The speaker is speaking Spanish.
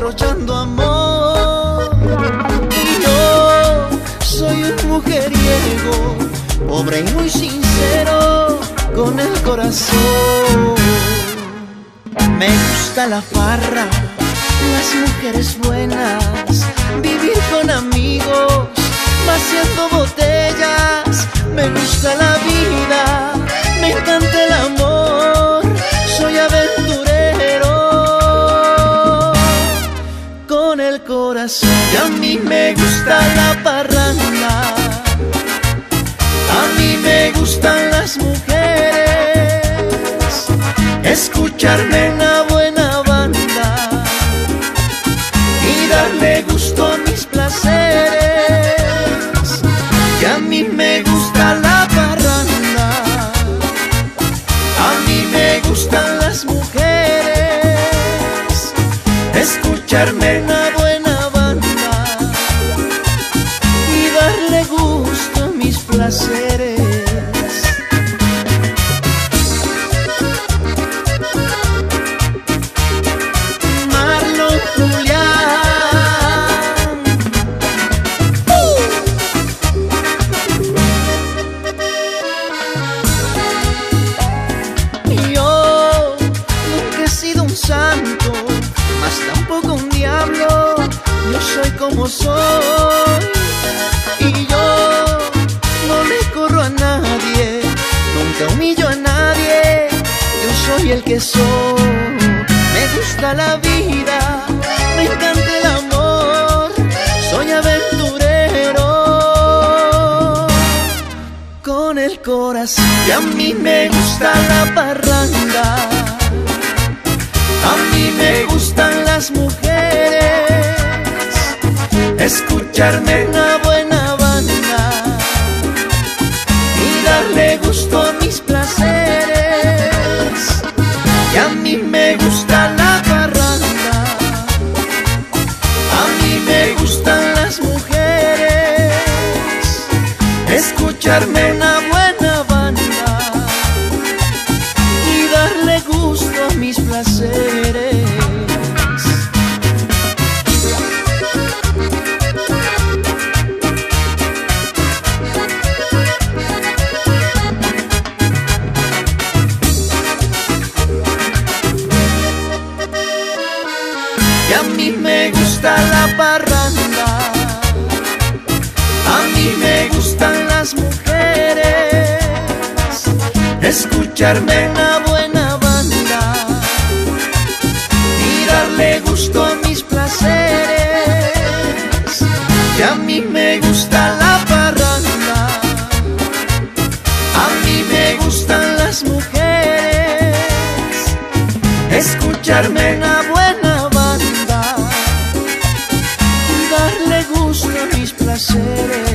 derrochando amor. Y yo soy un mujeriego, pobre y muy sincero con el corazón. Me gusta la farra, las mujeres buenas, vivir con amigos, vaciando botellas. Me gusta la vida, me encanta el amor, soy aventurero con el corazón. Y a mí me gusta la parranda, a mí me gustan las mujeres, escucharme una buena banda y darle gusto a mis placeres. Y a mí me gusta la parranda, a mí me gustan las mujeres, escucharme una buena banda y darle gusto a mis placeres. Santo, mas tampoco un diablo, yo soy como soy. Y yo no le corro a nadie, nunca humillo a nadie, yo soy el que soy. Me gusta la vida, me encanta el amor, soy aventurero con el corazón. Y a mí me gusta la parranda, a mí me gustan las mujeres, escucharme una buena banda y darle gusto a mis placeres. Y a mí me gusta la parranda, a mí me gustan las mujeres, escucharme una buena banda y darle gusto a mis placeres. Y a mí me gusta la parranda, a mí me gustan las mujeres, escucharme una buena banda y darle gusto a mis placeres. Y a mí me gusta la parranda, a mí me gustan las mujeres, escucharme una buena banda y darle gusto a mis placeres.